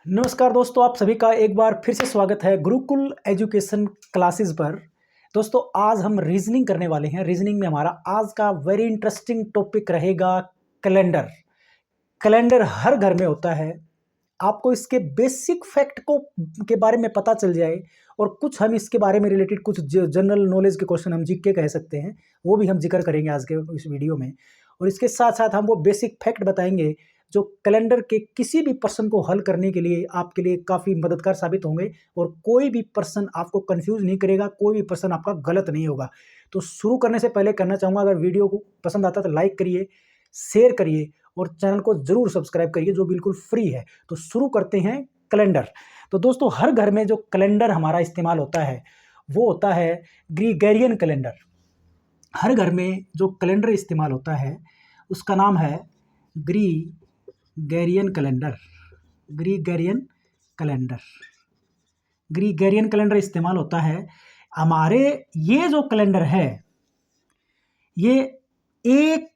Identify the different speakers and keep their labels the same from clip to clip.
Speaker 1: नमस्कार दोस्तों, आप सभी का एक बार फिर से स्वागत है गुरुकुल एजुकेशन क्लासेस पर। दोस्तों, आज हम रीजनिंग करने वाले हैं। रीजनिंग में हमारा आज का वेरी इंटरेस्टिंग टॉपिक रहेगा कैलेंडर। कैलेंडर हर घर में होता है। आपको इसके बेसिक फैक्ट को के बारे में पता चल जाए और कुछ हम इसके बारे में रिलेटेड कुछ जनरल नॉलेज के क्वेश्चन हम जीके कह सकते हैं, वो भी हम जिक्र करेंगे आज के इस वीडियो में। और इसके साथ साथ हम वो बेसिक फैक्ट बताएंगे जो कैलेंडर के किसी भी प्रश्न को हल करने के लिए आपके लिए काफ़ी मददगार साबित होंगे और कोई भी प्रश्न आपको कंफ्यूज नहीं करेगा, कोई भी प्रश्न आपका गलत नहीं होगा। तो शुरू करने से पहले कहना चाहूँगा, अगर वीडियो को पसंद आता है तो लाइक करिए, शेयर करिए और चैनल को जरूर सब्सक्राइब करिए जो बिल्कुल फ्री है। तो शुरू करते हैं कैलेंडर। तो दोस्तों, हर घर में जो कैलेंडर हमारा इस्तेमाल होता है वो होता है ग्रीगोरियन कैलेंडर। हर घर में जो कैलेंडर इस्तेमाल होता है उसका नाम है ग्रीगोरियन कैलेंडर। ग्रीगोरियन कैलेंडर ग्रीगोरियन कैलेंडर इस्तेमाल होता है हमारे। ये जो कैलेंडर है ये 1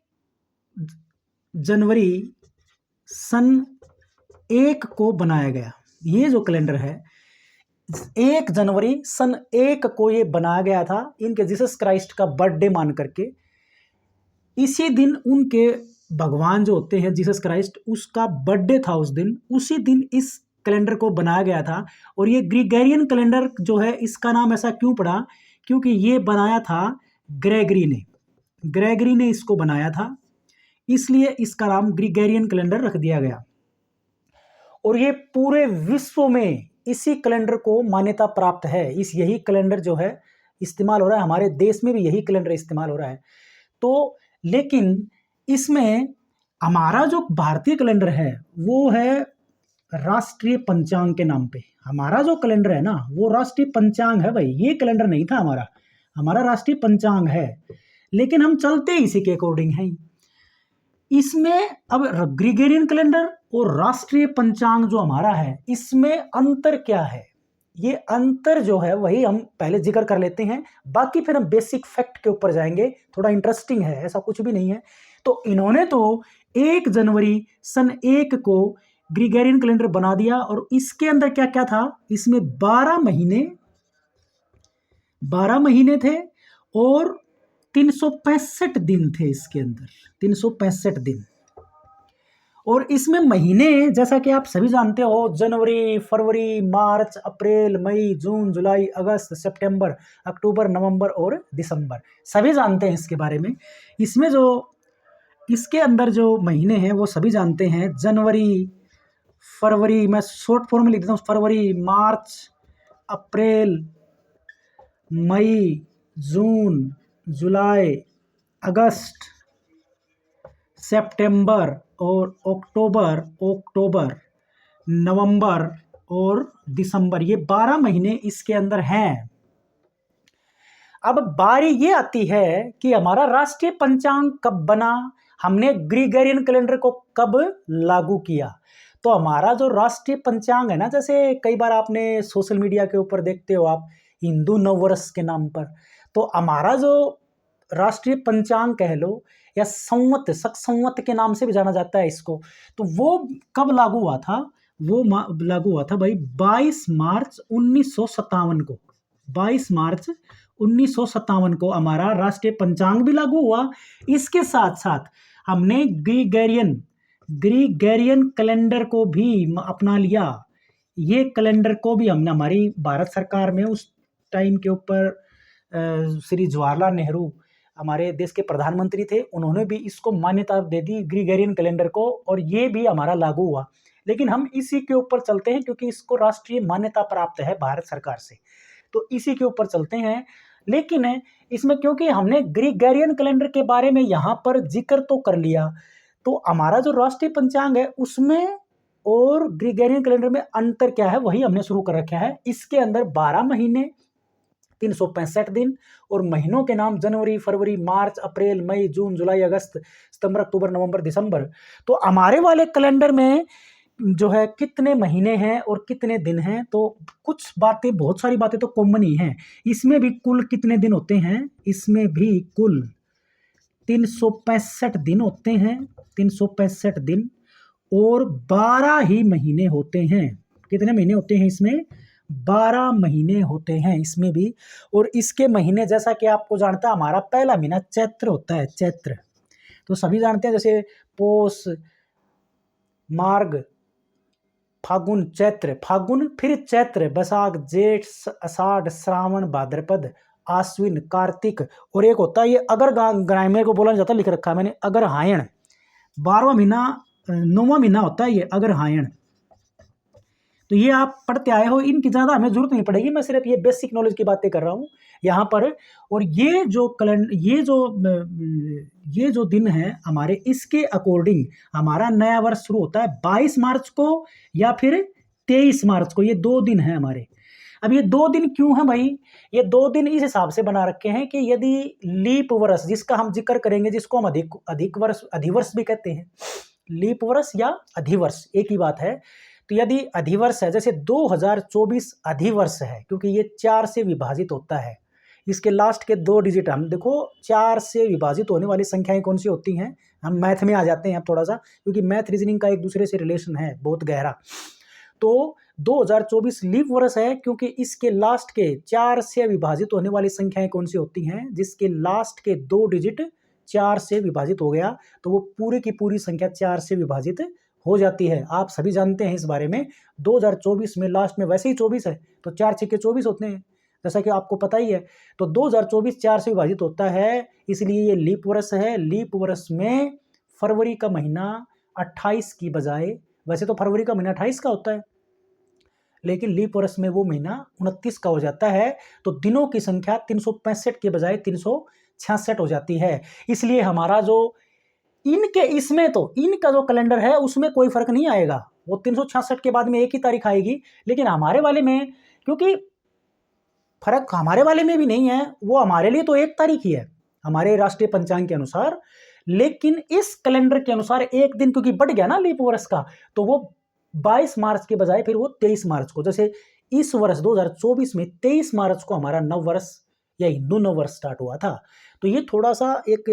Speaker 1: जनवरी सन 1 को बनाया गया। ये जो कैलेंडर है 1 जनवरी सन 1 को ये बनाया गया था, इनके जीसस क्राइस्ट का बर्थडे मान करके। इसी दिन उनके भगवान जो होते हैं जीसस क्राइस्ट, उसका बर्थडे था उस दिन। उसी दिन इस कैलेंडर को बनाया गया था। और ये ग्रीगोरियन कैलेंडर जो है, इसका नाम ऐसा क्यों पड़ा? क्योंकि ये बनाया था ग्रेगरी ने। ग्रेगरी ने इसको बनाया था, इसलिए इसका नाम ग्रीगोरियन कैलेंडर रख दिया गया। और ये पूरे विश्व में इसी कैलेंडर को मान्यता प्राप्त है। यही कैलेंडर जो है इस्तेमाल हो रहा है, हमारे देश में भी यही कैलेंडर इस्तेमाल हो रहा है। तो लेकिन इसमें हमारा जो भारतीय कैलेंडर है वो है राष्ट्रीय पंचांग के नाम पे। हमारा जो कैलेंडर है ना वो राष्ट्रीय पंचांग है भाई। ये कैलेंडर नहीं था हमारा, हमारा राष्ट्रीय पंचांग है, लेकिन हम चलते इसी के अकॉर्डिंग हैं। इसमें अब ग्रीगोरियन कैलेंडर और राष्ट्रीय पंचांग जो हमारा है, इसमें अंतर क्या है? ये अंतर जो है वही हम पहले जिक्र कर लेते हैं, बाकी फिर हम बेसिक फैक्ट के ऊपर जाएंगे। थोड़ा इंटरेस्टिंग है, ऐसा कुछ भी नहीं है। तो इन्होंने तो 1 जनवरी सन 1 को ग्रीगोरियन कैलेंडर बना दिया। और इसके अंदर क्या क्या था? इसमें 12 महीने थे और 365 दिन थे इसके अंदर, 365 दिन। और इसमें महीने जैसा कि आप सभी जानते हो, जनवरी, फरवरी, मार्च, अप्रैल, मई, जून, जुलाई, अगस्त, सितंबर, अक्टूबर, नवंबर और दिसंबर, सभी जानते हैं इसके बारे में। इसमें जो इसके अंदर जो महीने हैं वो सभी जानते हैं। जनवरी, फरवरी, मैं शॉर्ट फॉर्म में लिख देता हूँ, फरवरी, मार्च, अप्रैल, मई, जून, जुलाई, अगस्त, सितंबर और अक्टूबर, नवंबर और दिसंबर, ये 12 महीने इसके अंदर हैं। अब बारी ये आती है कि हमारा राष्ट्रीय पंचांग कब बना, हमने ग्रीगोरियन कैलेंडर को कब लागू किया। तो हमारा जो राष्ट्रीय पंचांग है ना, जैसे कई बार आपने सोशल मीडिया के ऊपर देखते हो आप, हिंदू नववर्ष के नाम पर, तो हमारा जो राष्ट्रीय पंचांग कह लो या संवत, संवत के नाम से भी जाना जाता है इसको, तो वो कब लागू हुआ था? वो लागू हुआ था भाई 22 मार्च 1957 को। 22 मार्च 1957 को हमारा राष्ट्रीय पंचांग भी लागू हुआ। इसके साथ साथ हमने ग्रीगोरियन कैलेंडर को भी अपना लिया। ये कैलेंडर को भी हमने, हमारी भारत सरकार में उस टाइम के ऊपर श्री जवाहरलाल नेहरू हमारे देश के प्रधानमंत्री थे, उन्होंने भी इसको मान्यता दे दी ग्रीगोरियन कैलेंडर को, और ये भी हमारा लागू हुआ। लेकिन हम इसी के ऊपर चलते हैं क्योंकि इसको राष्ट्रीय मान्यता प्राप्त है भारत सरकार से, तो इसी के ऊपर चलते हैं। लेकिन इसमें क्योंकि हमने ग्रीगोरियन कैलेंडर के बारे में यहाँ पर जिक्र तो कर लिया, तो हमारा जो राष्ट्रीय पंचांग है उसमें और ग्रीगोरियन कैलेंडर में अंतर क्या है वही हमने शुरू कर रखा है। इसके अंदर 12 महीने, 365 दिन और महीनों के नाम जनवरी, फरवरी, मार्च, अप्रैल, मई, जून, जुलाई, अगस्त, सितंबर, अक्टूबर, नवंबर, दिसंबर। तो हमारे वाले कैलेंडर में जो है कितने महीने हैं और कितने दिन हैं, तो कुछ बातें, बहुत सारी बातें तो कॉमन ही हैं। इसमें भी कुल कितने दिन होते हैं? इसमें भी कुल 365 दिन होते हैं, 365 दिन और 12 ही महीने होते हैं। कितने महीने होते हैं इसमें? 12 महीने होते हैं इसमें भी। और इसके महीने जैसा कि आपको जानता है, हमारा पहला महीना चैत्र होता है, चैत्र तो सभी जानते हैं, जैसे पोष, मार्ग, फागुन, चैत्र, फागुन फिर चैत्र, बैसाख, जेठ, आषाढ़, श्रावण, भाद्रपद, आश्विन, कार्तिक, और एक होता है ये अगर ग्रामीण को बोला जाता है, लिख रखा है मैंने, अग्रहायण। 12वां महीना, 9वां महीना होता है ये अग्रहायण। तो ये आप पढ़ते आए हो, इनकी ज़्यादा हमें जरूरत नहीं पड़ेगी, मैं सिर्फ ये बेसिक नॉलेज की बातें कर रहा हूँ यहाँ पर। और ये जो कैलेंडर, ये जो दिन है हमारे, इसके अकॉर्डिंग हमारा नया वर्ष शुरू होता है 22 मार्च को या फिर 23 मार्च को। ये 2 दिन है हमारे। अब ये 2 दिन क्यों है भाई? ये 2 दिन इस हिसाब से बना रखे हैं कि यदि लीप वर्ष, जिसका हम जिक्र करेंगे, जिसको हम अधिवर्ष भी कहते हैं, लीप वर्ष या अधिवर्ष एक ही बात है। तो यदि अधिवर्ष है, जैसे 2024 अधिवर्ष है, क्योंकि ये 4 से विभाजित होता है, इसके लास्ट के 2 डिजिट हम देखो, 4 से विभाजित होने वाली संख्याएं कौन सी होती हैं? हम मैथ में आ जाते हैं अब थोड़ा सा, क्योंकि मैथ रीजनिंग का एक दूसरे से रिलेशन है बहुत गहरा। तो 2024 लीप वर्ष है क्योंकि इसके लास्ट के 4 से विभाजित होने वाली संख्याएं कौन सी होती हैं? जिसके लास्ट के 2 डिजिट 4 से विभाजित हो गया तो वो पूरी की पूरी संख्या 4 से विभाजित हो जाती है। आप सभी जानते हैं इस बारे में। 2024 में लास्ट में वैसे ही 24 है, तो 4 छक्के 24 होते हैं, जैसा कि आपको पता ही है। तो 2024 4 से विभाजित होता है, इसलिए ये लीप वर्ष है। लीप वर्ष में फरवरी का महीना 28 की बजाय, वैसे तो फरवरी का महीना 28 का होता है, लेकिन लीप वर्ष में वो महीना 29 का हो जाता है। तो दिनों की संख्या 365 के बजाय 366 हो जाती है। इसलिए हमारा जो इनके, इसमें तो इनका जो कैलेंडर है उसमें कोई फर्क नहीं आएगा, वो 366 के बाद में एक ही तारीख आएगी। लेकिन हमारे वाले में, क्योंकि फर्क हमारे वाले में भी नहीं है, वो हमारे लिए तो एक तारीख ही है हमारे राष्ट्रीय पंचांग के अनुसार, लेकिन इस कैलेंडर के अनुसार एक दिन क्योंकि बढ़ गया ना लीप वर्ष का, तो वो 22 मार्च के बजाय फिर वो 23 मार्च को, जैसे इस वर्ष 2024 में 23 मार्च को हमारा नव वर्ष या हिंदू नव वर्ष स्टार्ट हुआ था। तो ये थोड़ा सा एक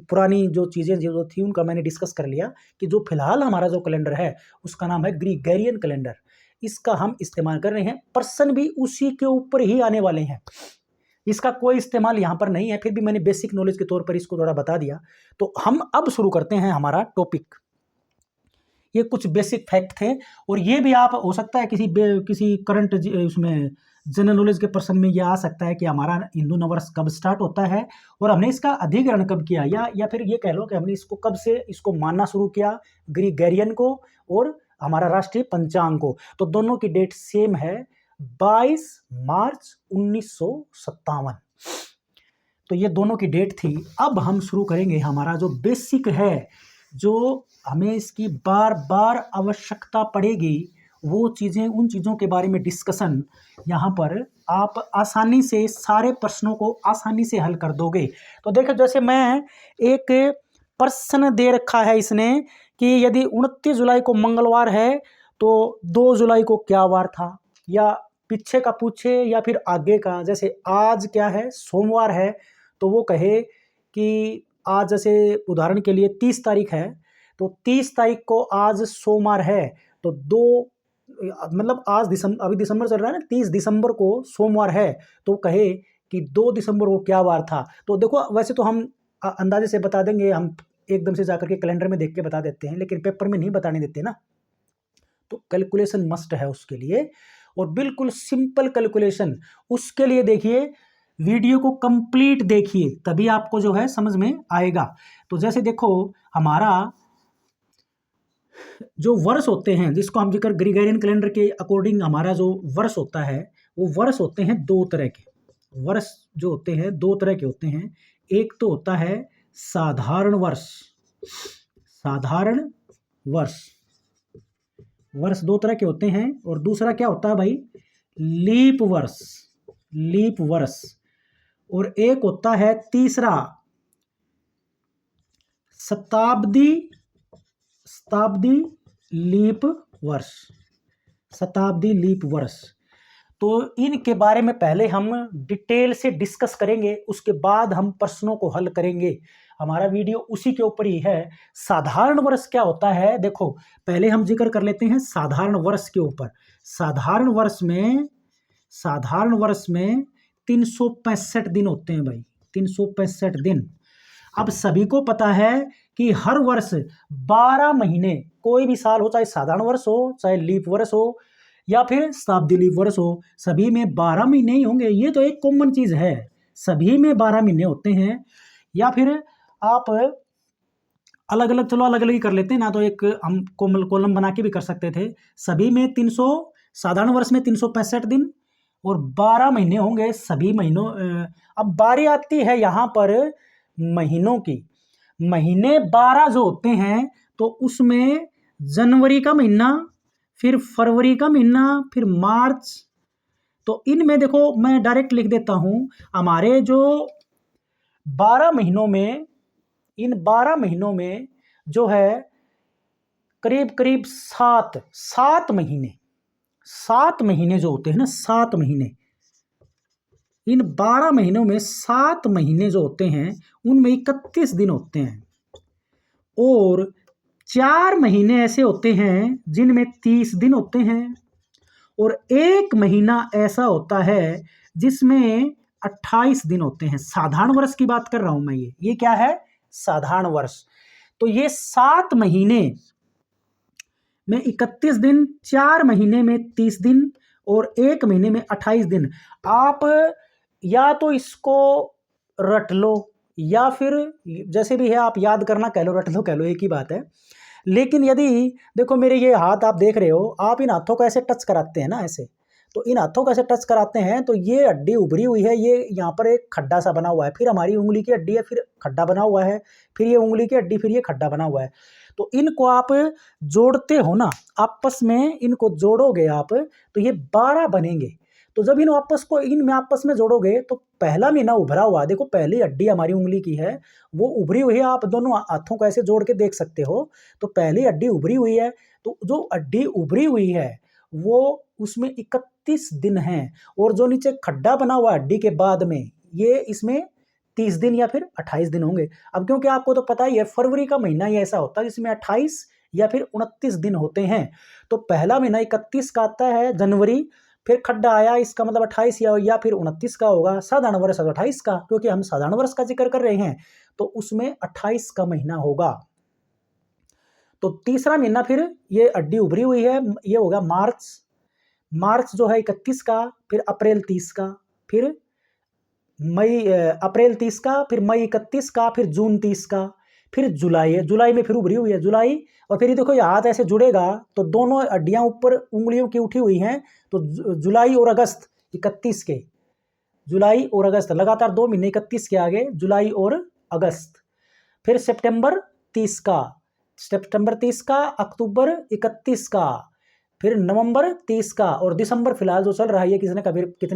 Speaker 1: पुरानी जो चीज़ें जो थी उनका मैंने डिस्कस कर लिया कि जो फिलहाल हमारा जो कैलेंडर है उसका नाम है ग्रीगोरियन कैलेंडर। इसका हम इस्तेमाल कर रहे हैं, पर्सन भी उसी के ऊपर ही आने वाले हैं, इसका कोई इस्तेमाल यहाँ पर नहीं है। फिर भी मैंने बेसिक नॉलेज के तौर पर इसको थोड़ा बता दिया। तो हम अब शुरू करते हैं हमारा टॉपिक। ये कुछ बेसिक फैक्ट थे, और ये भी आप हो सकता है किसी करंट उसमें जनरल नॉलेज के पर्सन में ये आ सकता है कि हमारा हिंदू नववर्ष कब स्टार्ट होता है और हमने इसका अधिग्रहण कब किया, या फिर ये कह लो कि हमने इसको कब से इसको मानना शुरू किया, ग्रीगोरियन को और हमारा राष्ट्रीय पंचांग को। तो दोनों की डेट सेम है, 22 मार्च 1957। तो ये दोनों की डेट थी। अब हम शुरू करेंगे हमारा जो बेसिक है, जो हमें इसकी बार बार आवश्यकता पड़ेगी, वो चीज़ें, उन चीज़ों के बारे में डिस्कशन यहाँ पर आप आसानी से सारे प्रश्नों को आसानी से हल कर दोगे। तो देखो, जैसे मैं एक प्रश्न दे रखा है इसने कि यदि 29 जुलाई को मंगलवार है तो 2 जुलाई को क्या वार था, या पीछे का पूछे या फिर आगे का। जैसे आज क्या है, सोमवार है, तो वो कहे कि आज, जैसे उदाहरण के लिए 30 तारीख है, तो 30 तारीख को आज सोमवार है, तो 2 मतलब आज अभी दिसंबर चल रहा है ना, 30 दिसंबर को सोमवार है, तो कहे कि 2 दिसंबर को क्या वार था। तो देखो, वैसे तो हम अंदाजे से बता देंगे, हम एकदम से जाकर के कैलेंडर में देख के बता देते हैं, लेकिन पेपर में नहीं बताने देते ना, तो कैलकुलेशन मस्ट है उसके लिए, और बिल्कुल सिंपल कैलकुलेशन। उसके लिए देखिए, वीडियो को कंप्लीट देखिए, तभी आपको जो है समझ में आएगा। तो जैसे देखो, हमारा जो वर्ष होते हैं, जिसको हम जिक्र ग्रीगोरियन कैलेंडर के अकॉर्डिंग हमारा जो वर्ष होता है, वो वर्ष होते हैं 2 तरह के। वर्ष जो होते हैं 2 तरह के होते हैं। एक तो होता है साधारण वर्ष, साधारण वर्ष, वर्ष 2 तरह के होते हैं। और दूसरा क्या होता है भाई, लीप वर्ष, लीप वर्ष। और एक होता है तीसरा, शताब्दी लीप वर्ष, शताब्दी लीप वर्ष। तो इनके बारे में पहले हम डिटेल से डिस्कस करेंगे, उसके बाद हम प्रश्नों को हल करेंगे। हमारा वीडियो उसी के ऊपर ही है। साधारण वर्ष क्या होता है, देखो पहले हम जिक्र कर लेते हैं साधारण वर्ष के ऊपर। साधारण वर्ष में 365 दिन होते हैं भाई, 365 दिन। अब सभी को पता है कि हर वर्ष 12 महीने, कोई भी साल हो, चाहे साधारण वर्ष हो, चाहे लीप वर्ष हो, या फिर शताब्दी लीप वर्ष हो, सभी में 12 महीने ही होंगे। ये तो एक कॉमन चीज है, सभी में 12 महीने होते हैं। या फिर आप अलग अलग, चलो अलग अलग ही कर लेते हैं ना, तो एक हम कॉलम बना के भी कर सकते थे। सभी में 300, साधारण वर्ष में 365 दिन और 12 महीने होंगे सभी महीनों। अब बारी आती है यहाँ पर महीनों की। महीने 12 जो होते हैं, तो उसमें जनवरी का महीना, फिर फरवरी का महीना, फिर मार्च। तो इनमें देखो मैं डायरेक्ट लिख देता हूं, हमारे जो 12 महीनों में, इन 12 महीनों में जो है करीब करीब 7 महीने जो होते हैं ना, 7 महीने, इन 12 महीनों में 7 महीने जो होते हैं उनमें 31 दिन होते हैं। और 4 महीने ऐसे होते हैं जिनमें 30 दिन होते हैं। और एक महीना ऐसा होता है जिसमें 28 दिन होते हैं। साधारण वर्ष की बात कर रहा हूं मैं। ये क्या है, साधारण वर्ष। तो ये 7 महीने में 31 दिन, 4 महीने में 30 दिन और एक महीने में 28 दिन। आप या तो इसको रट लो, या फिर जैसे भी है आप याद करना कह लो, रट लो कह लो, एक ही बात है। लेकिन यदि देखो मेरे ये हाथ आप देख रहे हो, आप इन हाथों को ऐसे टच कराते हैं ना, ऐसे, तो इन हाथों को ऐसे टच कराते हैं तो ये हड्डी उभरी हुई है, ये यहाँ पर एक खड्डा सा बना हुआ है, फिर हमारी उंगली की हड्डी है, फिर खड्डा बना हुआ है, फिर ये उंगली की हड्डी, फिर ये खड्डा बना हुआ है। तो इनको आप जोड़ते हो ना, आपस में इनको जोड़ोगे आप, तो ये 12 बनेंगे। तो जब इनमें आपस में जोड़ोगे तो पहला महीना उभरा हुआ, देखो पहली हड्डी हमारी उंगली की है वो उभरी हुई है, आप दोनों हाथों को ऐसे जोड़ के देख सकते हो। तो पहली हड्डी उभरी हुई है, तो जो हड्डी उभरी हुई है वो उसमें 31 दिन है। और जो नीचे खड्डा बना हुआ हड्डी के बाद में, ये इसमें 30 दिन या फिर 28 दिन होंगे। अब क्योंकि आपको तो पता ही है फरवरी का महीना ही ऐसा होता है जिसमें 28 या फिर 29 दिन होते हैं। तो पहला महीना 31 का आता है जनवरी, फिर खड्डा आया, इसका मतलब 28 या फिर 29 का होगा। साधारण वर्ष 28 का, क्योंकि हम साधारण वर्ष का जिक्र कर रहे हैं, तो उसमें 28 का महीना होगा। तो तीसरा महीना फिर ये हड्डी उभरी हुई है, ये होगा मार्च जो है 31 का, फिर अप्रैल 30 का, फिर अप्रैल 30 का, फिर मई 31 का, फिर जून 30 का, फिर जुलाई में फिर उभरी हुई है जुलाई। और फिर ये देखो ये हाथ ऐसे जुड़ेगा तो दोनों हड्डियां ऊपर उंगलियों की उठी हुई हैं, तो जुलाई और अगस्त 31 के, जुलाई और अगस्त लगातार 2 महीने 31 के आगे, जुलाई और अगस्त। फिर सितंबर 30 का, अक्टूबर 31 का, फिर नवंबर 30 का, और दिसंबर फिलहाल जो चल रहा है ये कितने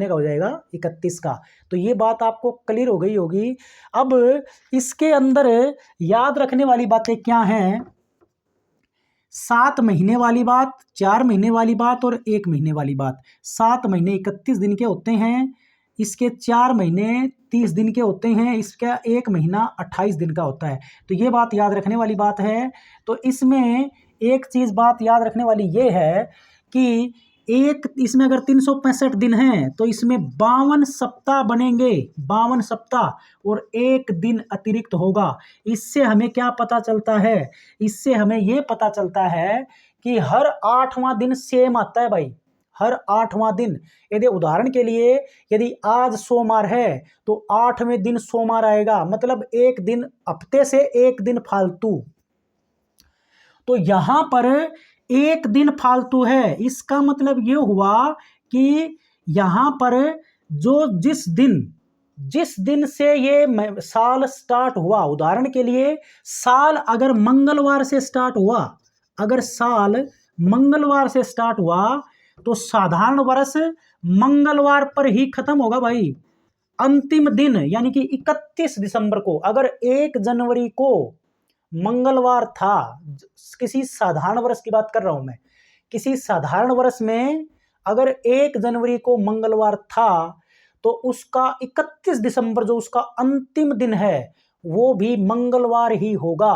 Speaker 1: का हो जाएगा, 31 का। तो ये बात आपको क्लियर हो गई होगी। अब इसके अंदर याद रखने वाली बातें क्या हैं, 7 महीने वाली बात, 4 महीने वाली बात और 1 महीने वाली बात। 7 महीने 31 दिन के होते हैं, इसके 4 महीने 30 दिन के होते हैं, इसका 1 महीना 28 दिन का होता है। तो ये बात याद रखने वाली बात है। तो इसमें एक चीज़ बात याद रखने वाली ये है कि इसमें अगर 365 दिन हैं तो इसमें 52 सप्ताह बनेंगे, 52 सप्ताह, और 1 दिन अतिरिक्त होगा। इससे हमें क्या पता चलता है, इससे हमें ये पता चलता है कि हर 8वां दिन सेम आता है भाई, हर 8वां दिन। यदि उदाहरण के लिए यदि आज सोमवार है तो 8वें दिन सोमवार आएगा, मतलब एक दिन हफ्ते से 1 दिन फालतू। तो यहां पर 1 दिन फालतू है, इसका मतलब ये हुआ कि यहां पर जिस दिन से ये साल स्टार्ट हुआ, उदाहरण के लिए साल अगर मंगलवार से स्टार्ट हुआ, अगर साल मंगलवार से स्टार्ट हुआ तो साधारण वर्ष मंगलवार पर ही खत्म होगा भाई। अंतिम दिन यानी कि 31 दिसंबर को, अगर 1 जनवरी को मंगलवार था, किसी साधारण वर्ष की बात कर रहा हूं मैं, किसी साधारण वर्ष में अगर 1 जनवरी को मंगलवार था तो उसका 31 दिसंबर जो उसका अंतिम दिन है वो भी मंगलवार ही होगा।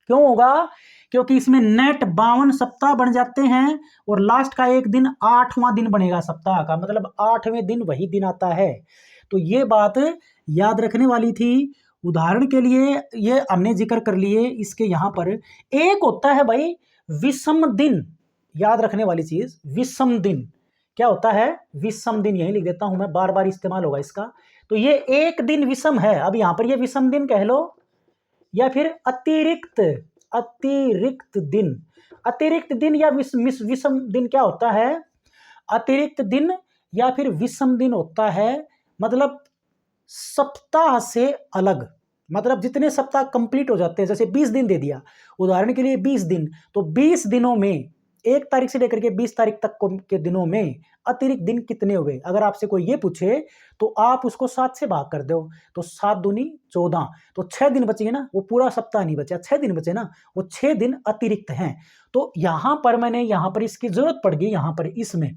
Speaker 1: क्यों होगा? क्योंकि इसमें नेट 52 सप्ताह बन जाते हैं और लास्ट का एक दिन 8वां दिन बनेगा सप्ताह का, मतलब 8वें दिन वही दिन आता है। तो ये बात याद रखने वाली थी। उदाहरण के लिए ये हमने जिक्र कर लिए, इसके यहाँ पर एक होता है भाई विषम दिन, याद रखने वाली चीज विषम दिन। क्या होता है? विषम दिन, यही लिख देता हूं मैं, बार बार इस्तेमाल होगा इसका। तो ये एक दिन विषम है, अब यहां पर ये विषम दिन कह लो या फिर अतिरिक्त दिन। अतिरिक्त दिन या विषम दिन क्या होता है? अतिरिक्त दिन या फिर विषम दिन होता है मतलब सप्ताह से अलग, मतलब जितने सप्ताह कंप्लीट हो जाते हैं, जैसे 20 दिन दे दिया उदाहरण के लिए, 20 दिन, तो 20 दिनों में 1 तारीख से लेकर के 20 तारीख तक के दिनों में अतिरिक्त दिन कितने हुए? अगर आपसे कोई ये पूछे तो आप उसको 7 से भाग कर दो, तो 7 दूनी 14, तो 6 दिन बचेंगे ना, वो पूरा सप्ताह नहीं बचा, 6 दिन बचे ना, वो 6 दिन अतिरिक्त हैं। तो यहां पर मैंने यहां पर इसकी जरूरत पड़ गई, यहां पर इसमें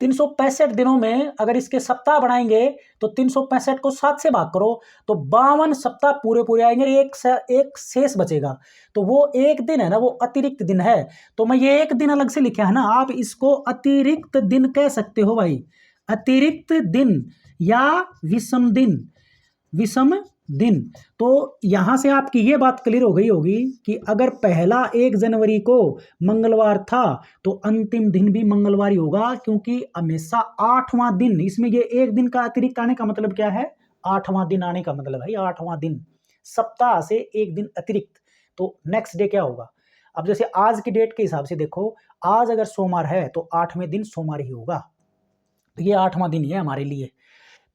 Speaker 1: 365 दिनों में अगर इसके सप्ताह बनाएंगे तो 365 को 7 से भाग करो तो 52 सप्ताह पूरे पूरे आएंगे, एक शेष बचेगा, तो वो एक दिन है ना, वो अतिरिक्त दिन है। तो मैं ये एक दिन अलग से लिखा है ना, आप इसको अतिरिक्त दिन कह सकते हो भाई, अतिरिक्त दिन या विषम दिन, विषम दिन। तो यहां से आपकी ये बात क्लियर हो गई होगी कि अगर पहला 1 जनवरी को मंगलवार था तो अंतिम दिन भी मंगलवार ही होगा, क्योंकि हमेशा 8वां दिन, इसमें ये एक दिन का अतिरिक्त आने का मतलब क्या है? 8वां दिन आने का मतलब है 8वां दिन, सप्ताह से एक दिन अतिरिक्त। तो नेक्स्ट डे क्या होगा? अब जैसे आज की डेट के हिसाब से देखो, आज अगर सोमवार है तो 8वें दिन सोमवार ही होगा, तो ये 8वां दिन ही है हमारे लिए,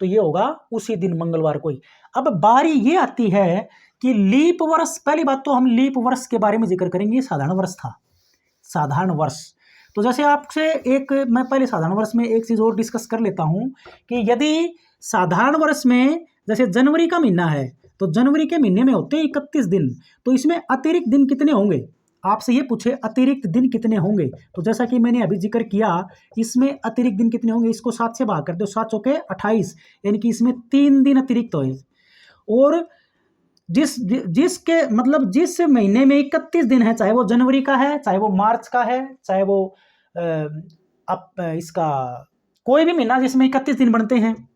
Speaker 1: तो ये होगा उसी दिन मंगलवार को ही। अब बारी ये आती है कि लीप वर्ष, पहली बात तो हम लीप वर्ष के बारे में जिक्र करेंगे, साधारण वर्ष था, साधारण वर्ष। तो जैसे आपसे एक, मैं पहले साधारण वर्ष में एक चीज और डिस्कस कर लेता हूं कि यदि साधारण वर्ष में जैसे जनवरी का महीना है तो जनवरी के महीने में होते हैं 31 दिन, तो इसमें अतिरिक्त दिन कितने होंगे? आपसे ये पूछे अतिरिक्त दिन कितने होंगे, तो जैसा कि मैंने अभी जिक्र किया, इसमें अतिरिक्त दिन कितने होंगे, इसको 7 से भाग कर दो, 7 चौके 28, यानी कि इसमें 3 दिन अतिरिक्त हुए। और जिसके मतलब जिस महीने में 31 दिन है, चाहे वो जनवरी का है, चाहे वो मार्च का है, चाहे वो इसका कोई भी महीना जिसमें 31 दिन बनते हैं,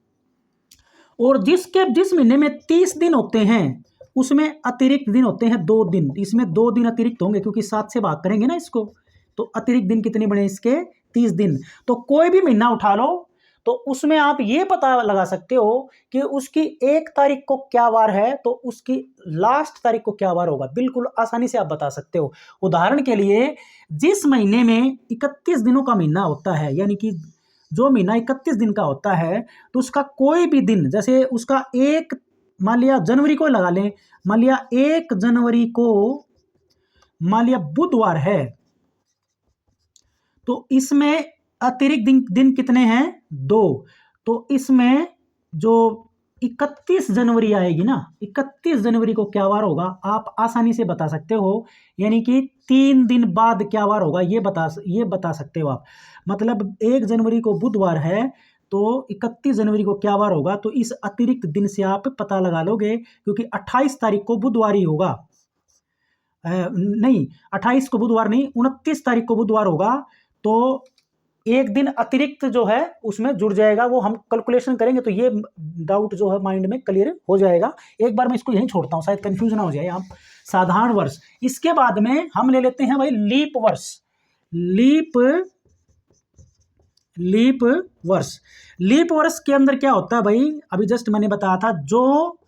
Speaker 1: और जिस महीने में 30 दिन होते हैं उसमें अतिरिक्त दिन होते हैं 2 दिन, इसमें 2 दिन अतिरिक्त होंगे क्योंकि 7 से भाग करेंगे ना इसको, तो अतिरिक्त दिन कितने बने इसके? 30 दिन। तो कोई भी महीना उठा लो तो उसमें आप ये पता लगा सकते हो कि उसकी 1 तारीख को क्या वार है तो उसकी लास्ट तारीख को क्या वार होगा, बिल्कुल आसानी से आप बता सकते हो। उदाहरण के लिए जिस महीने में 31 दिनों का महीना होता है, यानी कि जो महीना 31 दिन का होता है, तो उसका कोई भी दिन, जैसे उसका एक, मान लिया जनवरी को लगा लें, मान लिया 1 जनवरी को मान लिया बुधवार है, तो इसमें अतिरिक्त दिन कितने हैं? 2। तो इसमें जो 31 जनवरी आएगी ना, 31 जनवरी को क्या वार होगा आप आसानी से बता सकते हो, यानी कि 3 दिन बाद क्या वार होगा ये बता सकते हो आप। मतलब 1 जनवरी को बुधवार है तो 31 जनवरी को क्या वार होगा, तो इस अतिरिक्त दिन से आप पता लगा लोगे, क्योंकि 28 तारीख को बुधवार ही होगा, नहीं 28 को बुधवार नहीं, 29 तारीख को बुधवार होगा, तो एक दिन अतिरिक्त जो है उसमें जुड़ जाएगा, वो हम कैलकुलेशन करेंगे तो ये डाउट जो है माइंड में क्लियर हो जाएगा। एक बार मैं इसको यहीं छोड़ता हूं, शायद कंफ्यूज ना हो जाए आप। साधारण वर्ष, इसके बाद में हम ले लेते हैं भाई लीप वर्ष। लीप वर्ष, लीप वर्ष के अंदर क्या होता है भाई, अभी जस्ट मैंने बताया था, जो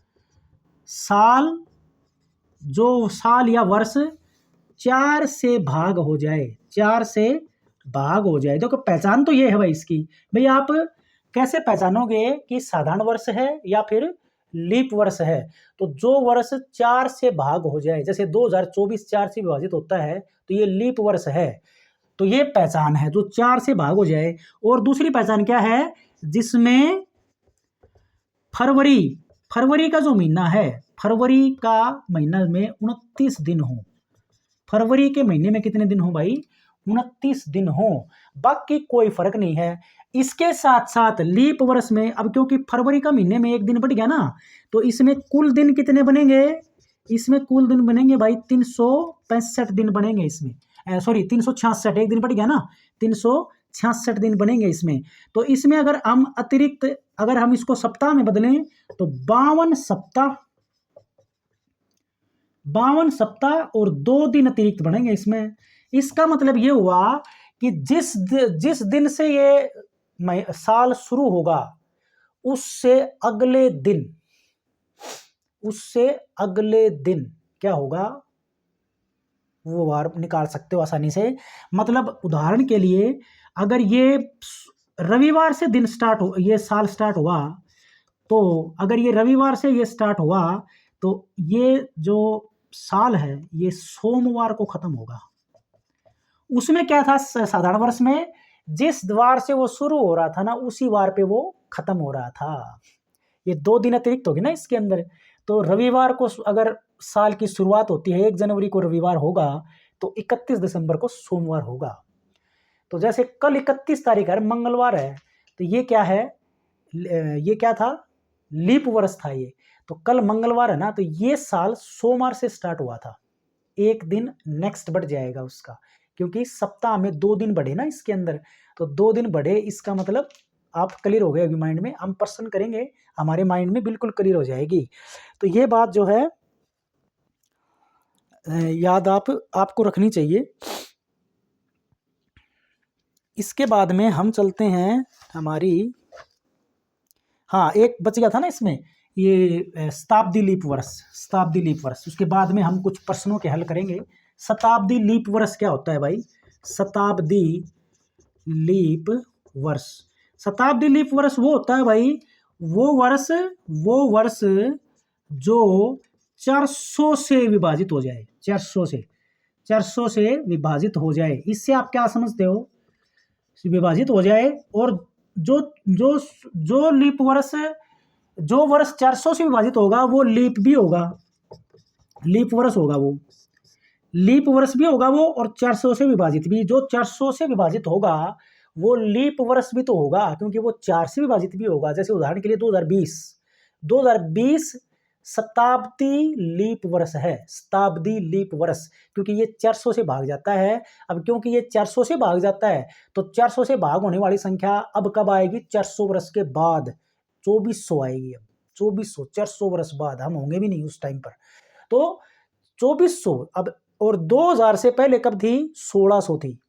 Speaker 1: साल या वर्ष 4 से भाग हो जाए, 4 से भाग हो जाए। देखो पहचान तो ये है भाई इसकी, भाई आप कैसे पहचानोगे कि साधारण वर्ष है या फिर लीप वर्ष है? तो जो वर्ष 4 से भाग हो जाए, जैसे 2024 4 से विभाजित होता है तो ये लीप वर्ष है, तो ये पहचान है जो 4 से भाग हो जाए। और दूसरी पहचान क्या है, जिसमें फरवरी का जो महीना है, फरवरी का महीना में 29 दिन हो। फरवरी के महीने में कितने दिन हो भाई? 29 दिन हो, बाकी कोई फर्क नहीं है। इसके साथ साथ लीप वर्ष में, अब क्योंकि फरवरी का महीने में एक दिन बढ़ गया ना, तो इसमें कुल दिन कितने बनेंगे? इसमें कुल दिन बनेंगे भाई 365 दिन बनेंगे इसमें, सॉरी 366, एक दिन बढ़ गया ना, 366 दिन बनेंगे इसमें। तो इसमें अगर हम अतिरिक्त, अगर हम इसको सप्ताह में बदलें तो 52 सप्ताह और 2 दिन अतिरिक्त बढ़ेंगे इसमें। इसका मतलब ये हुआ कि जिस दिन से ये साल शुरू होगा उससे अगले दिन क्या होगा, वो वार निकाल सकते हो आसानी से। मतलब उदाहरण के लिए, अगर ये रविवार से दिन स्टार्ट हो, ये साल स्टार्ट हुआ, तो अगर ये रविवार से ये स्टार्ट हुआ तो ये जो साल है ये सोमवार को खत्म होगा। उसमें क्या था, साधारण वर्ष में जिस वार से वो शुरू हो रहा था ना, उसी वार पे वो खत्म हो रहा था। ये 2 दिन अतिरिक्त होगी ना इसके अंदर। तो रविवार को अगर साल की शुरुआत होती है, 1 जनवरी को रविवार होगा, तो 31 दिसंबर को सोमवार होगा। तो जैसे कल 31 तारीख है, मंगलवार है, तो ये क्या है, ये क्या था, लीप वर्ष था ये। तो कल मंगलवार है ना, तो ये साल सोमवार से स्टार्ट हुआ था, एक दिन नेक्स्ट बढ़ जाएगा उसका, क्योंकि सप्ताह में 2 दिन बढ़े ना इसके अंदर, तो 2 दिन बढ़े, इसका मतलब आप क्लियर हो गए अभी माइंड में, हम प्रश्न करेंगे हमारे माइंड में बिल्कुल क्लियर हो जाएगी। तो ये बात जो है याद आपको रखनी चाहिए। इसके बाद में हम चलते हैं हमारी, हाँ एक बच गया था ना इसमें, ये शताब्दी लीप वर्ष। उसके बाद में हम कुछ प्रश्नों के हल करेंगे। शताब्दी लीप वर्ष क्या होता है भाई? शताब्दी लीप वर्ष वो होता है भाई, वो वर्ष जो 400 से विभाजित हो जाए, 400 से विभाजित हो जाए। इससे आप क्या समझते हो? विभाजित हो जाए, और जो जो जो लीप वर्ष, जो वर्ष 400 से विभाजित होगा वो लीप भी होगा, लीप वर्ष होगा वो, लीप वर्ष भी होगा वो, और 400 से विभाजित भी। जो 400 से विभाजित होगा वो लीप वर्ष भी तो होगा, क्योंकि वो 4 से विभाजित भी होगा। जैसे उदाहरण के लिए 2020 शताब्दी लीप वर्ष है, शताब्दी लीप वर्ष, क्योंकि ये 400 से भाग जाता है। अब क्योंकि ये 400 से भाग जाता है, तो 400 से भाग होने वाली संख्या अब कब आएगी? 400 वर्ष के बाद 2400 आएगी। अब 2400, 400 वर्ष बाद, हम होंगे भी नहीं उस टाइम पर, तो 2400। अब और 2000 से पहले कब थी? 1600 थी,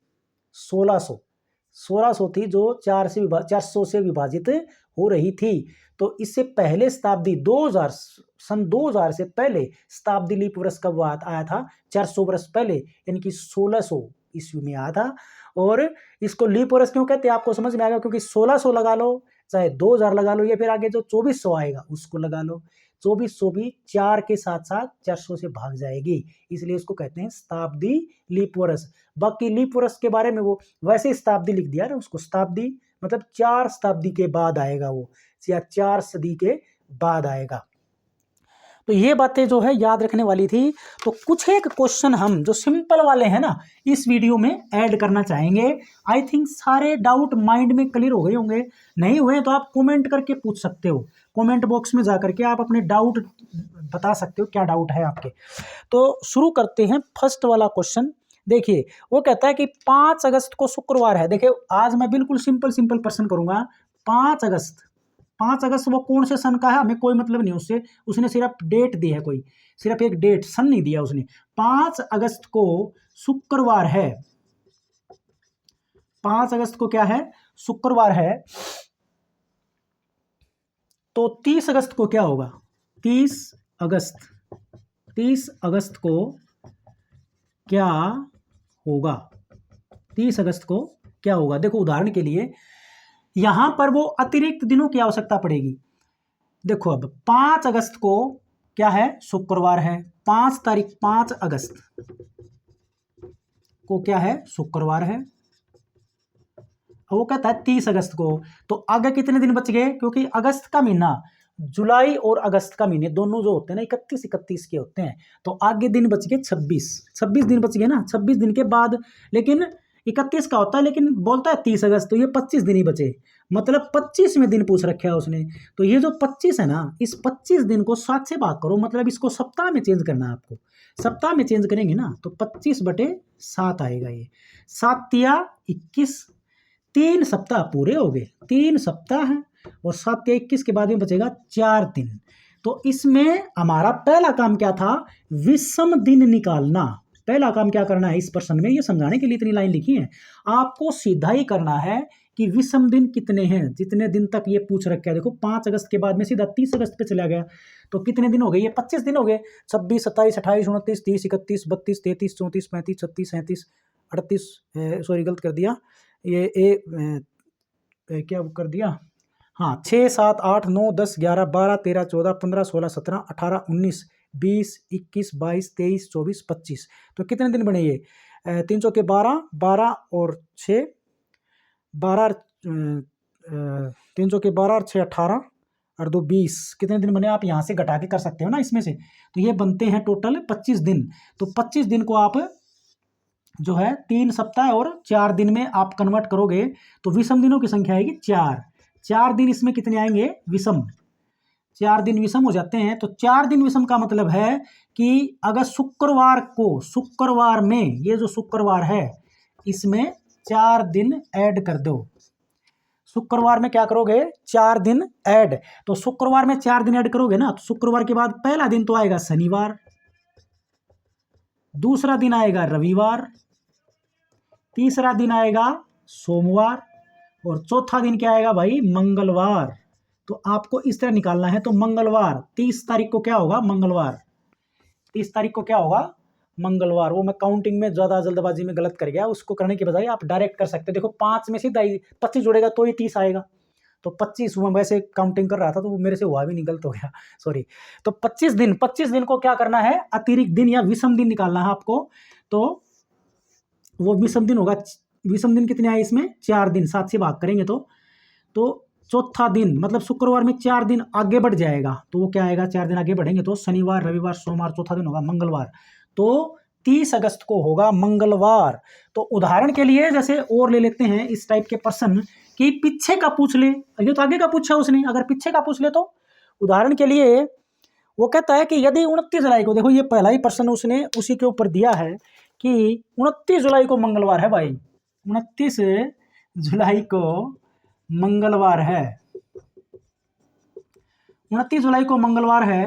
Speaker 1: 1600 थी, जो 400 से विभाजित हो रही थी। तो इससे पहले शताब्दी 2000, सन 2000 से पहले शताब्दी लीप वर्ष कब आया था? 400 वर्ष पहले, यानी कि 1600 ईस्वी में आया था। और इसको लीप वर्ष क्यों कहते हैं आपको समझ में आएगा, क्योंकि 1600 लगा लो, चाहे 2000 लगा लो, या फिर आगे जो 2400 आएगा उसको लगा लो, 2400 भी 4 के साथ साथ 400 से भाग जाएगी, इसलिए इसको कहते हैं शताब्दी लीप वर्ष। बाकी लीप वर्ष के बारे में वो वैसे शताब्दी लिख दिया ना, उसको शताब्दी मतलब 4 शताब्दी के बाद आएगा वो, या 4 सदी के बाद आएगा। तो ये बातें जो है याद रखने वाली थी। तो कुछ एक क्वेश्चन हम जो सिंपल वाले हैं ना, इस वीडियो में ऐड करना चाहेंगे। आई थिंक सारे डाउट माइंड में क्लियर हो गए होंगे, नहीं हुए तो आप कमेंट करके पूछ सकते हो, कमेंट बॉक्स में जा करके आप अपने डाउट बता सकते हो, क्या डाउट है आपके। तो शुरू करते हैं फर्स्ट वाला क्वेश्चन। देखिए वो कहता है कि 5 अगस्त को शुक्रवार है। देखिए आज मैं बिल्कुल सिंपल प्रश्न करूंगा। 5 अगस्त वो कौन से सन का है, हमें कोई मतलब नहीं उससे, उसने सिर्फ डेट दी है, कोई सिर्फ एक डेट, सन नहीं दिया उसने। 5 अगस्त को शुक्रवार है, 5 अगस्त को क्या है? शुक्रवार है। तो 30 अगस्त को क्या होगा? 30 अगस्त को क्या होगा? 30 अगस्त को क्या होगा? देखो उदाहरण के लिए यहां पर वो अतिरिक्त दिनों की आवश्यकता पड़ेगी। देखो अब 5 अगस्त को क्या है? शुक्रवार है। 5 अगस्त को क्या है? शुक्रवार है। वो कहता है 30 अगस्त को, तो आगे कितने दिन बच गए? क्योंकि अगस्त का महीना, जुलाई और अगस्त का महीने दोनों जो होते हैं ना 31 के होते हैं, तो आगे दिन बच गए 26 दिन बच गए ना, 26 दिन के बाद। लेकिन 31 का होता है, लेकिन बोलता है 30 अगस्त, तो ये 25 दिन ही बचे, मतलब 25वें दिन पूछ रखा है उसने। तो ये जो 25 है ना, इस 25 दिन को 7 से भाग करो, मतलब इसको सप्ताह में चेंज करना है आपको। सप्ताह में चेंज करेंगे ना तो 25/7 आएगा ये। 7 तिया 21, 3 सप्ताह पूरे हो गए, 3 सप्ताह हैं, और 7 तिया 21 के बाद में बचेगा 4 दिन। तो इसमें हमारा पहला काम क्या था, विषम दिन निकालना। पहला काम क्या करना है इस प्रश्न में, ये समझाने के लिए इतनी लाइन लिखी है, आपको सीधा ही करना है कि विषम दिन कितने हैं, जितने दिन तक ये पूछ रखा है। देखो 5 अगस्त के बाद में सीधा 30 अगस्त पे चला गया, तो कितने दिन हो गए, ये 25 दिन हो गए। 26, 27, 28, 29, 30, 31, 32, 33, 34, 35, 36, 37, 38, सॉरी गलत कर दिया, ये क्या कर दिया, हाँ 6, 7, 8, 9, 10, 11, 12, 13, 14, 15, 16, 17, 18, 19, 20, 21, 22, 23, 24, 25, तो कितने दिन बने ये, 3 चौके 12, 12 और 6, 12, 3 चौके 12 और 6 18 और 2 20, कितने दिन बने, आप यहाँ से घटा के कर सकते हो ना इसमें से, तो ये बनते हैं टोटल 25 दिन। तो 25 दिन को आप जो है 3 सप्ताह और 4 दिन में आप कन्वर्ट करोगे तो विषम दिनों की संख्या आएगी 4। 4 दिन इसमें कितने आएंगे, विषम, 4 दिन विषम हो जाते हैं। तो 4 दिन विषम का मतलब है कि अगर शुक्रवार में, ये जो शुक्रवार है इसमें 4 दिन ऐड कर दो। शुक्रवार में क्या करोगे, 4 दिन ऐड, तो शुक्रवार में 4 दिन ऐड करोगे ना, तो शुक्रवार के बाद पहला दिन तो आएगा शनिवार, दूसरा दिन आएगा रविवार, तीसरा दिन आएगा सोमवार, और चौथा दिन क्या आएगा भाई, मंगलवार। तो आपको इस तरह निकालना है। तो मंगलवार 30 तारीख को क्या होगा, मंगलवार, 30 तारीख को क्या होगा, मंगलवार। वो मैं काउंटिंग में ज़्यादा जल्दबाजी में गलत कर गया, उसको करने के बजाय आप डायरेक्ट कर सकते हैं। देखो 5 में सीधा 25 जुड़ेगा तो ही 30 आएगा, तो 25 मैं वैसे काउंटिंग कर रहा था तो वो मेरे से हुआ भी नहीं, गलत हो गया, सॉरी। तो 25 दिन को क्या करना है, अतिरिक्त दिन या विषम दिन निकालना है आपको। तो वो विषम दिन होगा, विषम दिन कितने आए इसमें, 4 दिन, 7 से भाग करेंगे तो चौथा दिन मतलब शुक्रवार में 4 दिन आगे बढ़ जाएगा, तो वो क्या आएगा, 4 दिन आगे बढ़ेंगे तो शनिवार, रविवार, सोमवार, चौथा दिन होगा मंगलवार। तो 30 अगस्त को होगा मंगलवार। तो उदाहरण के लिए जैसे और ले लेते हैं इस टाइप के प्रश्न कि पीछे का पूछ ले, ये तो आगे का पूछा उसने, अगर पीछे का पूछ ले तो उदाहरण के लिए वो कहता है कि यदि 29 जुलाई को, देखो ये पहला ही प्रश्न उसने उसी के ऊपर दिया है कि 29 जुलाई को मंगलवार है भाई, 29 जुलाई को मंगलवार है, 29 जुलाई को मंगलवार है।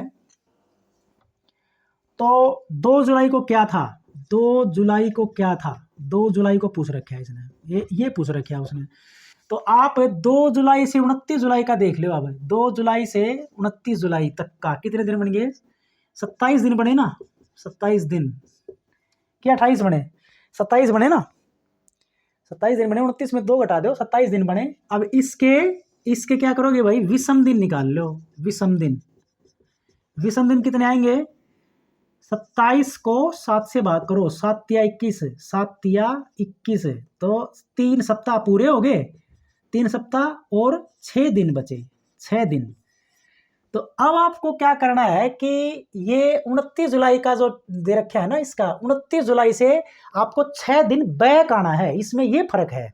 Speaker 1: तो 2 जुलाई को क्या था, 2 जुलाई को क्या था, 2 जुलाई को पूछ रखा है इसने, ये पूछ रखा है उसने। तो आप 2 जुलाई से 29 जुलाई का देख लो। अब 2 जुलाई से 29 जुलाई तक का कितने दिन बन गए, 27 दिन बने ना, 27 दिन, क्या 28 बने, 27 बने ना, 27 दिन बने, 29 में 2 घटा दो, 27 दिन बने। अब इसके क्या करोगे भाई, विषम दिन निकाल लो, विषम दिन कितने आएंगे, 27 को 7 से भाग करो, 7 तिया 21, 7 तिया 21, तो 3 सप्ताह पूरे हो गए, 3 सप्ताह और 6 दिन बचे, 6 दिन। तो अब आपको क्या करना है कि ये 29 जुलाई का जो दे रखा है ना, इसका 29 जुलाई से आपको 6 दिन बैक आना है, इसमें ये फर्क है,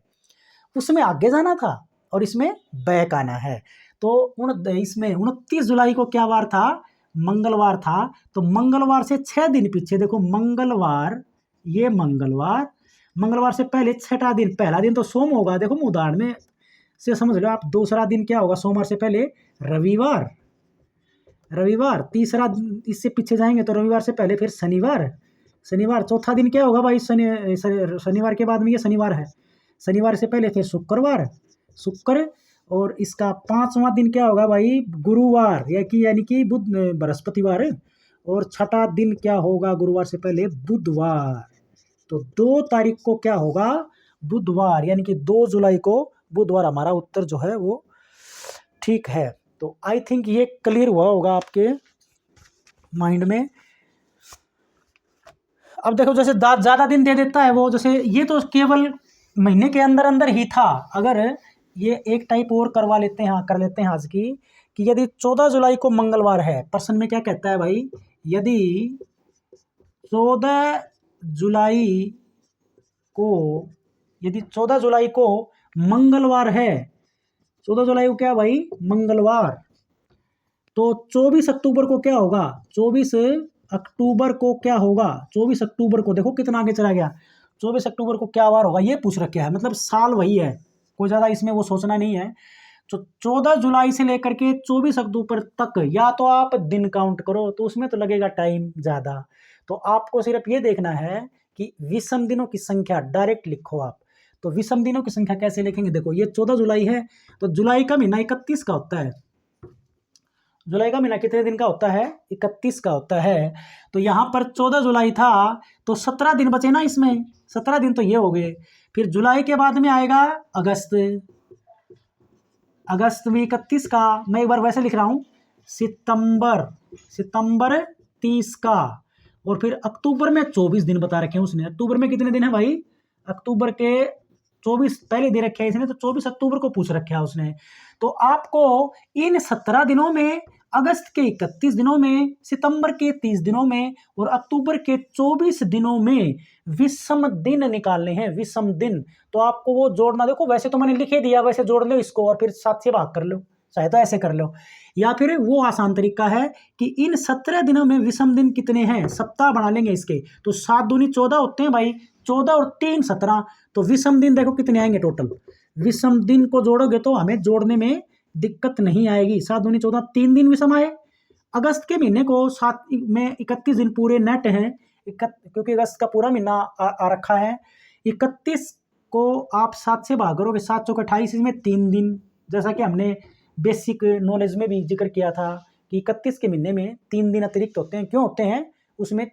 Speaker 1: उसमें आगे जाना था और इसमें बैक आना है। तो इसमें 29 जुलाई को क्या वार था, मंगलवार था, तो मंगलवार से 6 दिन पीछे देखो, मंगलवार, ये मंगलवार से पहले 6ठा दिन, पहला दिन तो सोम होगा, देखो उदाहरण में से समझ लो आप, दूसरा दिन क्या होगा, सोमवार से पहले रविवार, तीसरा इससे पीछे जाएंगे तो रविवार से पहले फिर शनिवार, चौथा दिन क्या होगा भाई, शनिवार के बाद में ये शनिवार है, शनिवार से पहले फिर शुक्र, और इसका 5वां दिन क्या होगा भाई, गुरुवार, यानी कि बृहस्पतिवार, और 6ठा दिन क्या होगा गुरुवार से पहले, बुधवार। तो 2 तारीख को क्या होगा, बुधवार, यानी कि 2 जुलाई को बुधवार हमारा उत्तर जो है वो ठीक है। तो आई थिंक ये क्लियर हुआ होगा आपके माइंड में। अब देखो जैसे ज़्यादा दिन दे देता है वो, जैसे ये तो केवल महीने के अंदर अंदर ही था, अगर ये एक टाइप और कर लेते हैं आज की, कि यदि 14 जुलाई को मंगलवार है, प्रश्न में क्या कहता है भाई, यदि 14 जुलाई को यदि 14 जुलाई को मंगलवार है, 14 जुलाई को क्या भाई, मंगलवार, तो 24 अक्टूबर को क्या होगा, 24 अक्टूबर को क्या होगा, 24 अक्टूबर को देखो कितना आगे चला गया, 24 अक्टूबर को क्या वार होगा ये पूछ रखा है, मतलब साल वही है, कोई ज़्यादा इसमें वो सोचना नहीं है। तो 14 जुलाई से लेकर के 24 अक्टूबर तक या तो आप दिन काउंट करो तो उसमें तो लगेगा टाइम ज़्यादा, तो आपको सिर्फ ये देखना है कि विषम दिनों की संख्या डायरेक्ट लिखो आप। तो विषम दिनों की संख्या कैसे लिखेंगे, देखो ये 14 जुलाई है, तो जुलाई का महीना 31 का होता है, जुलाई का महीना कितने दिन का होता है, 31 का होता है। तो यहाँ पर 14 जुलाई था तो 17 दिन बचे ना इसमें, 17 दिन तो ये हो गए। फिर जुलाई के बाद में आएगा अगस्त, अगस्त में 31 का, मैं एक बार वैसे लिख रहा हूँ, सितंबर, सितंबर 30 का, और फिर अक्टूबर में 24 दिन बता रखे हैं उसने। अक्टूबर में कितने दिन है भाई, अक्टूबर के 24 पहले दे रखे हैं इसने, तो 24 अक्टूबर को पूछ रखा है उसने। तो आपको इन 17 दिनों में, अगस्त के 31 दिनों में, सितंबर के 30 दिनों में और अक्टूबर के 24 दिनों में विषम दिन निकालने हैं, विषम दिन। तो आपको वो जोड़ना, देखो वैसे तो मैंने लिखे दिया, वैसे जोड़ लो इसको और फिर 7 से भाग कर लो, चाहे तो ऐसे कर लो, या फिर वो आसान तरीका है कि इन 17 दिनों में विषम दिन कितने हैं, सप्ताह बना लेंगे इसके, तो 7 दूनी 14 होते हैं भाई, 14 और 3 17, तो विषम दिन देखो कितने आएंगे टोटल। विषम दिन को जोड़ोगे तो हमें जोड़ने में दिक्कत नहीं आएगी, 7 दूनी 14, 3 दिन विषम आए। अगस्त के महीने को 7 में 31 दिन पूरे नेट हैं, क्योंकि अगस्त का पूरा महीना आ रखा है। 31 को आप 7 से भाग करोगे, 7 चौक 28, इसमें 3 दिन, जैसा कि हमने बेसिक नॉलेज में भी जिक्र किया था कि 31 के महीने में 3 दिन अतिरिक्त होते हैं। क्यों होते हैं, उसमें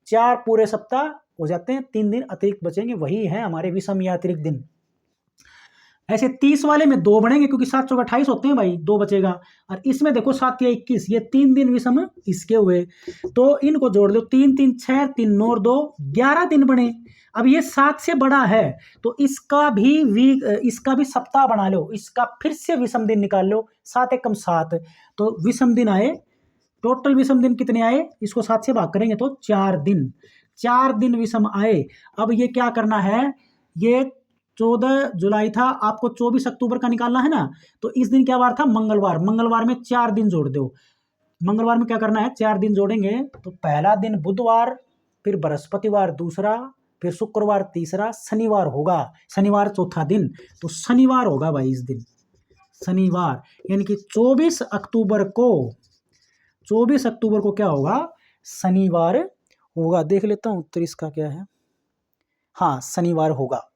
Speaker 1: 4 पूरे सप्ताह हो जाते हैं, 3 दिन अतिरिक्त बचेंगे, वही है हमारे विषम या अतिरिक्त दिन। ऐसे 30 वाले में 2 बढ़ेंगे, क्योंकि 7 चौक 28 होते हैं भाई, 2 बचेगा। और इसमें देखो 7 या 21, ये 3 दिन विषम इसके हुए, तो इनको जोड़ दो, 3 3 6, 3 9 और 2 11 दिन बने। अब ये 7 से बड़ा है तो इसका भी सप्ताह बना लो, इसका फिर से विषम दिन निकाल लो, 7 एकम 7, तो विषम दिन आए, टोटल विषम दिन कितने आए, इसको 7 से भाग करेंगे तो 4 दिन, 4 दिन विषम आए। अब ये क्या करना है, ये 14 जुलाई था, आपको 24 अक्टूबर का निकालना है ना, तो इस दिन क्या वार था, मंगलवार, मंगलवार में 4 दिन जोड़ दो। मंगलवार में क्या करना है, 4 दिन जोड़ेंगे, तो पहला दिन बुधवार, फिर बृहस्पतिवार दूसरा, फिर शुक्रवार तीसरा, शनिवार होगा, शनिवार चौथा दिन, तो शनिवार होगा भाई इस दिन, शनिवार, यानी कि 24 अक्टूबर को, 24 अक्टूबर को क्या होगा, शनिवार होगा। देख लेता हूँ उत्तर इसका क्या है, हाँ शनिवार होगा।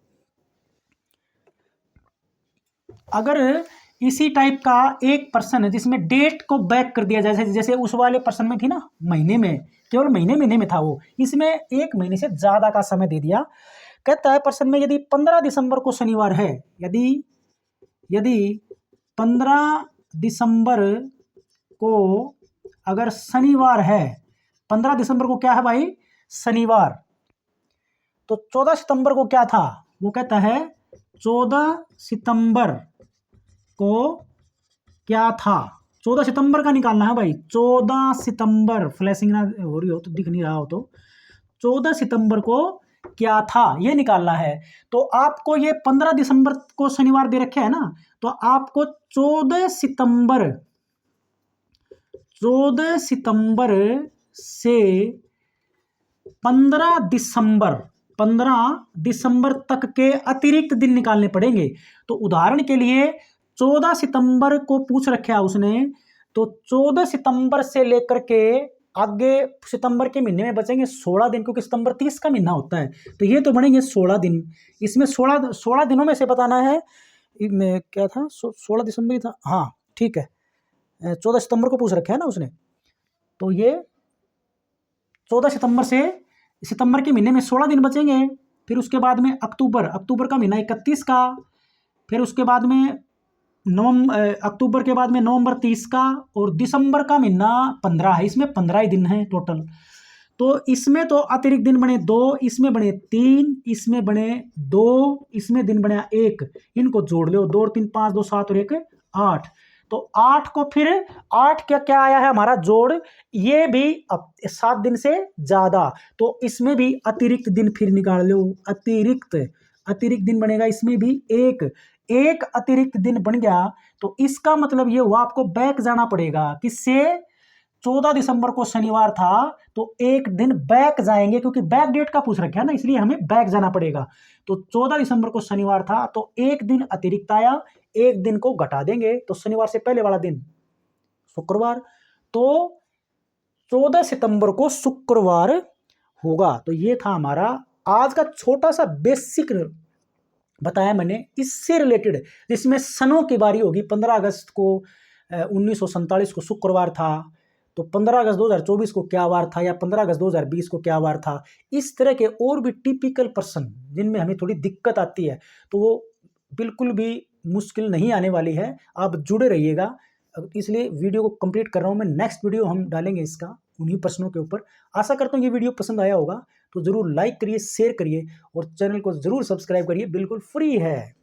Speaker 1: अगर इसी टाइप का एक पर्सन है जिसमें डेट को बैक कर दिया जाए, जैसे उस वाले पर्सन में थी ना, महीने में, केवल महीने में था वो, इसमें 1 महीने से ज़्यादा का समय दे दिया। कहता है पर्सन में यदि 15 दिसंबर को शनिवार है, यदि 15 दिसंबर को अगर शनिवार है, 15 दिसंबर को क्या है भाई, शनिवार, तो 14 सितंबर को क्या था, वो कहता है 14 सितंबर को क्या था, 14 सितंबर का निकालना है भाई, 14 सितंबर, फ्लैशिंग ना हो रही हो तो दिख नहीं रहा हो तो 14 सितंबर को क्या था ये निकालना है। तो आपको ये 15 दिसंबर को शनिवार दे रखे है ना, तो आपको 14 सितंबर से 15 दिसंबर तक के अतिरिक्त दिन निकालने पड़ेंगे। तो उदाहरण के लिए 14 सितंबर को पूछ रखा है उसने, तो 14 सितंबर से लेकर के आगे सितंबर के महीने में बचेंगे 16 दिन, क्योंकि सितंबर 30 का महीना होता है, तो ये तो बनेंगे 16 दिन। इसमें 16 दिनों में से बताना है, क्या था, 16 दिसंबर ही था, हाँ ठीक है, 14 सितंबर को पूछ रखा है ना उसने, तो ये 14 सितंबर से सितंबर के महीने में 16 दिन बचेंगे। फिर उसके बाद में अक्टूबर का महीना 31 का, फिर उसके बाद में अक्टूबर के बाद में नवंबर 30 का, और दिसंबर का महीना 15 है, इसमें 15 ही दिन हैं टोटल। तो इसमें तो अतिरिक्त दिन बने 2, इसमें बने 3, इसमें बने 2, इसमें दिन बने 1, इनको जोड़ लो, 2 और 3 5, 2 7 और 1 8, तो 8 को फिर 8 क्या आया है हमारा जोड़, ये भी 7 दिन से ज़्यादा, तो इसमें भी अतिरिक्त दिन फिर निकाल लो, अतिरिक्त अतिरिक्त दिन बनेगा, इसमें भी एक अतिरिक्त दिन बन गया। तो इसका मतलब ये हुआ आपको बैक जाना पड़ेगा। किससे? 14 दिसंबर को शनिवार था तो एक दिन बैक जाएंगे, क्योंकि बैक डेट का पूछ रखा है ना, इसलिए हमें बैक जाना पड़ेगा। तो 14 दिसंबर को शनिवार था तो एक दिन अतिरिक्त आया, एक दिन को घटा देंगे, तो शनिवार से पहले वाला दिन शुक्रवार, तो 14 सितंबर को शुक्रवार होगा। तो ये था हमारा आज का छोटा सा बेसिक बताया मैंने इससे रिलेटेड, जिसमें सनों की बारी होगी। 15 अगस्त को 1947 को शुक्रवार था, तो 15 अगस्त 2024 को क्या वार था, या 15 अगस्त 2020 को क्या वार था। इस तरह के और भी टिपिकल पर्सन जिनमें हमें थोड़ी दिक्कत आती है, तो वो बिल्कुल भी मुश्किल नहीं आने वाली है, आप जुड़े रहिएगा। इसलिए वीडियो को कंप्लीट कर रहा हूँ मैं। नेक्स्ट वीडियो हम डालेंगे इसका, उन्हीं प्रश्नों के ऊपर। आशा करता हूँ ये वीडियो पसंद आया होगा, तो ज़रूर लाइक करिए, शेयर करिए और चैनल को ज़रूर सब्सक्राइब करिए, बिल्कुल फ्री है।